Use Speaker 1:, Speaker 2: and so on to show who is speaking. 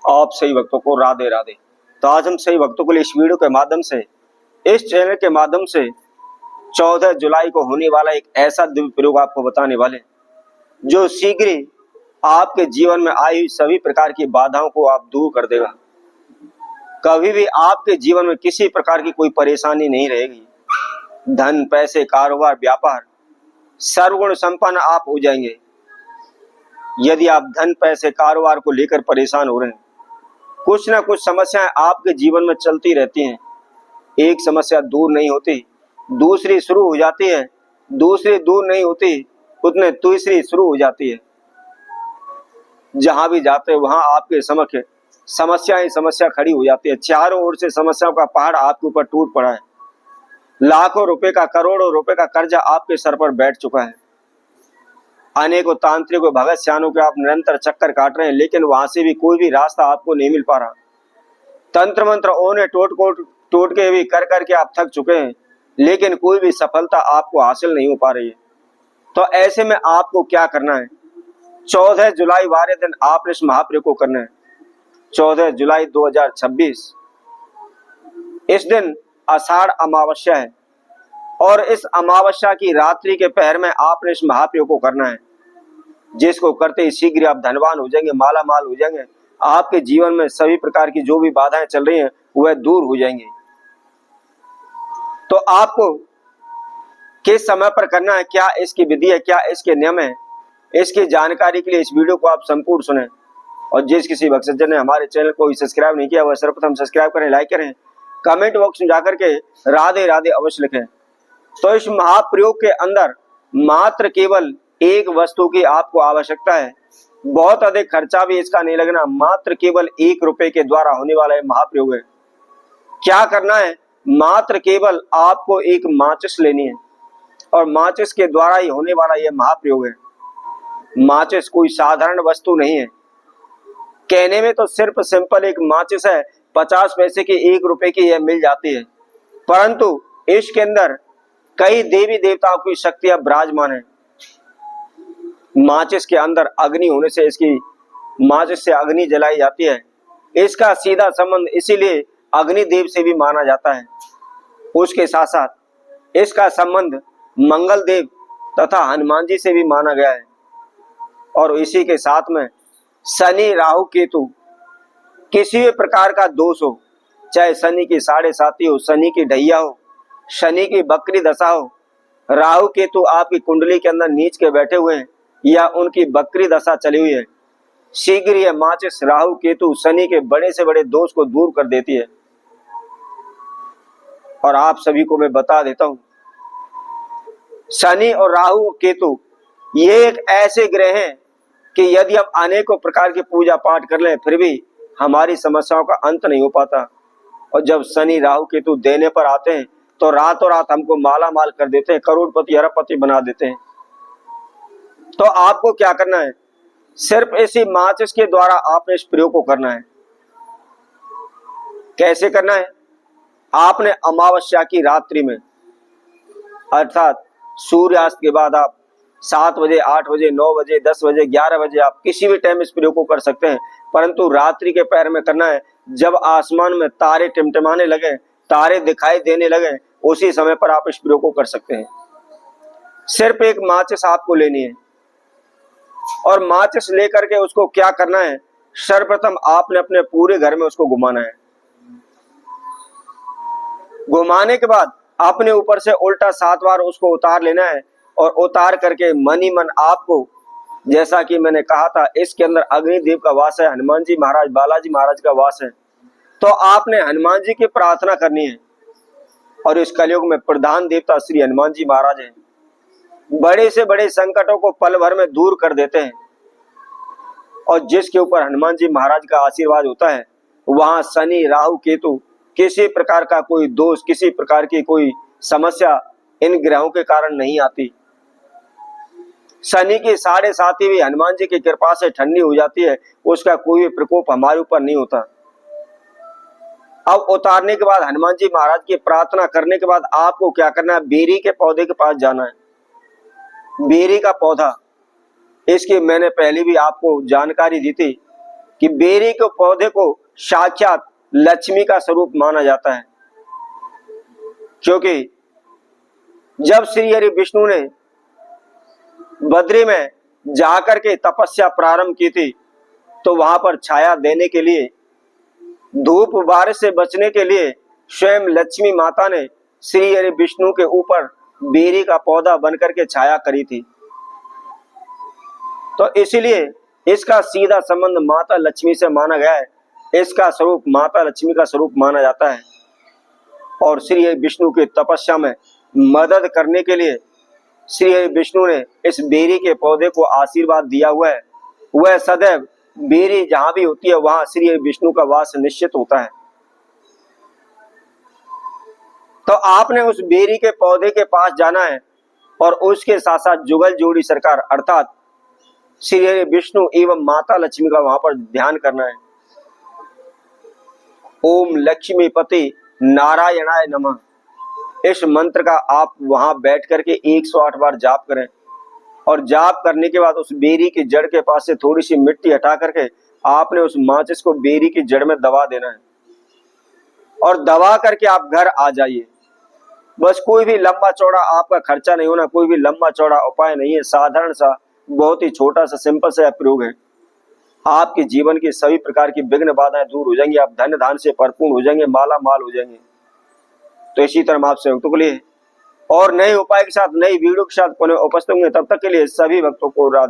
Speaker 1: आप सही भक्तों को राधे राधे। तो आज हम सही भक्तों के लिए इस वीडियो के माध्यम से, इस चैनल के माध्यम से 14 जुलाई को होने वाला एक ऐसा दिव्य प्रयोग आपको बताने वाले, जो शीघ्र ही आपके जीवन में आई हुई सभी प्रकार की बाधाओं को आप दूर कर देगा। कभी भी आपके जीवन में किसी प्रकार की कोई परेशानी नहीं रहेगी। धन, पैसे, कारोबार, व्यापार सर्वगुण संपन्न आप हो जाएंगे। यदि आप धन, पैसे, कारोबार को लेकर परेशान हो रहे हैं, कुछ ना कुछ समस्याएं आपके जीवन में चलती रहती हैं। एक समस्या दूर नहीं होती, दूसरी शुरू हो जाती है, दूसरी दूर नहीं होती, उतने तीसरी शुरू हो जाती है। जहां भी जाते हैं वहां आपके समक्ष समस्या ही समस्या खड़ी हो जाती है। चारों ओर से समस्याओं का पहाड़ आपके ऊपर टूट पड़ा है। लाखों रुपए का, करोड़ों रुपए का कर्जा आपके सर पर बैठ चुका है। अनेकों तांत्रिकों, भगत सियानों के आप निरंतर चक्कर काट रहे हैं, लेकिन वहां से भी कोई भी रास्ता आपको नहीं मिल पा रहा। तंत्र मंत्र ओने टोट के भी कर करके आप थक चुके हैं, लेकिन कोई भी सफलता आपको हासिल नहीं हो पा रही है। तो ऐसे में आपको क्या करना है? 14 जुलाई वाले दिन आपने इस महाप्रयोग को करना है। 14 जुलाई 2026 इस दिन आषाढ़ अमावस्या है, और इस अमावस्या की रात्रि के पहर में आपने इस महाप्रयोग को करना है, जिसको करते ही शीघ्र आप धनवान हो जाएंगे, माला माल हो जाएंगे। आपके जीवन में सभी प्रकार की जो भी बाधाएं चल रही हैं वह दूर हो जाएंगी। तो आपको किस समय पर करना है, क्या इसकी विधि है, क्या इसके नियम है, इसकी जानकारी के लिए इस वीडियो को आप संपूर्ण सुने। और जिस किसी भक्त सज्जन ने हमारे चैनल को सब्सक्राइब नहीं किया, वह सर्वप्रथम सब्सक्राइब करें, लाइक करें, कमेंट बॉक्स में जाकर के राधे राधे अवश्य लिखें। तो इस महाप्रयोग के अंदर मात्र केवल एक वस्तु की आपको आवश्यकता है। बहुत अधिक खर्चा भी इसका नहीं लगना, मात्र केवल 1 रुपए के द्वारा होने वाला यह महाप्रयोग है। क्या करना है? मात्र केवल आपको एक माचिस लेनी है, और माचिस के द्वारा ही होने वाला यह महाप्रयोग है। माचिस कोई साधारण वस्तु नहीं है। कहने में तो सिर्फ सिंपल एक माचिस है, 50 पैसे की, 1 रुपए की यह मिल जाती है, परंतु इसके अंदर कई देवी देवताओं की शक्तियां विराजमान है। माचिस के अंदर अग्नि होने से, इसकी माचिस से अग्नि जलाई जाती है। इसका सीधा संबंध इसीलिए अग्निदेव से भी माना जाता है। उसके साथ साथ इसका संबंध मंगल देव तथा हनुमान जी से भी माना गया है। और इसी के साथ में शनि, राहु, केतु, किसी भी प्रकार का दोष हो, चाहे शनि की 7.5 हो, शनि की ढैया हो, शनि की बकरी दशा हो, राहु केतु आपकी कुंडली के अंदर नीच के बैठे हुए हैं, या उनकी बकरी दशा चली हुई है, शीघ्र यह माचिस राहु केतु शनि के बड़े से बड़े दोष को दूर कर देती है। और आप सभी को मैं बता देता हूं, शनि और राहु केतु ये एक ऐसे ग्रह हैं कि यदि हम अनेकों प्रकार की पूजा पाठ कर लें, फिर भी हमारी समस्याओं का अंत नहीं हो पाता। और जब शनि, राहु, केतु देने पर आते हैं तो रातों रात हमको माला माल कर देते हैं, करोड़पति, अरबपति बना देते हैं। तो आपको क्या करना है? सिर्फ इसी माचिस के द्वारा आपने इस प्रयोग को करना है। कैसे करना है? आपने अमावस्या की रात्रि में, अर्थात सूर्यास्त के बाद आप 7 बजे, 8 बजे, 9 बजे, 10 बजे, 11 बजे, आप किसी भी टाइम इस प्रयोग को कर सकते हैं, परंतु रात्रि के पहर में करना है। जब आसमान में तारे टिमटिमाने लगे, तारे दिखाई देने लगे, उसी समय पर आप इस प्रयोग को कर सकते हैं। सिर्फ एक माचिस आपको लेनी है, और माचिस लेकर के उसको क्या करना है? सर्वप्रथम आपने अपने पूरे घर में उसको घुमाना है। घुमाने के बाद अपने ऊपर से उल्टा 7 बार उसको उतार लेना है, और उतार करके मन ही मन आपको, जैसा कि मैंने कहा था, इसके अंदर अग्निदेव का वास है, हनुमान जी महाराज, बालाजी महाराज का वास है। तो आपने हनुमान जी की प्रार्थना करनी है। और इस कलयुग में प्रधान देवता श्री हनुमान जी महाराज हैं। बड़े से बड़े संकटों को पल भर में दूर कर देते हैं, और जिसके ऊपर हनुमान जी महाराज का आशीर्वाद होता है, वहां शनि, राहु, केतु, किसी प्रकार का कोई दोष, किसी प्रकार की कोई समस्या इन ग्रहों के कारण नहीं आती। शनि की 7.5 भी हनुमान जी की कृपा से ठंडी हो जाती है, उसका कोई भी प्रकोप हमारे ऊपर नहीं होता। अब उतारने के बाद हनुमान जी महाराज की प्रार्थना करने के बाद आपको क्या करना है? बेरी के पौधे के पास जाना है। बेरी का पौधा, इसकी मैंने पहले भी आपको जानकारी दी थी कि बेरी के पौधे को साक्षात लक्ष्मी का स्वरूप माना जाता है, क्योंकि जब श्री हरि विष्णु ने बद्री में जाकर के तपस्या प्रारंभ की थी, तो वहां पर छाया देने के लिए, धूप बारिश से बचने के लिए स्वयं लक्ष्मी माता ने श्री हरि विष्णु के ऊपर बेरी का पौधा बनकर के छाया करी थी। तो इसीलिए इसका सीधा संबंध माता लक्ष्मी से माना गया है। इसका स्वरूप माता लक्ष्मी का स्वरूप माना जाता है। और श्री हरि विष्णु की तपस्या में मदद करने के लिए श्री हरि विष्णु ने इस बेरी के पौधे को आशीर्वाद दिया हुआ है। वह सदैव बेरी जहां भी होती है वहां श्री हरि विष्णु का वास निश्चित होता है। तो आपने उस बेरी के पौधे के पास जाना है और उसके साथ साथ जुगल जोड़ी सरकार अर्थात श्री हरि विष्णु एवं माता लक्ष्मी का वहां पर ध्यान करना है। ओम लक्ष्मीपति नारायणाय नमः, इस मंत्र का आप वहां बैठ करके 108 बार जाप करें। और जाप करने के बाद उस बेरी की जड़ के पास से थोड़ी सी मिट्टी हटा करके आपने उस माचिस को बेरी की जड़ में दबा देना है और दबा करके आप घर आ जाइए। बस कोई भी लंबा चौड़ा आपका खर्चा नहीं होना, कोई भी लंबा चौड़ा उपाय नहीं है, साधारण सा बहुत ही छोटा सा सिंपल सा प्रयोग है। आपके जीवन की सभी प्रकार की विघ्न बाधाएं दूर हो जाएंगी, आप धन धान से भरपूर हो जाएंगे, माला माल हो जाएंगे। तो इसी तरह आपसे भक्तों के लिए और नए उपाय के साथ नई वीडियो के साथ पुनः उपस्थित होंगे। तब तक के लिए सभी भक्तों को राधे।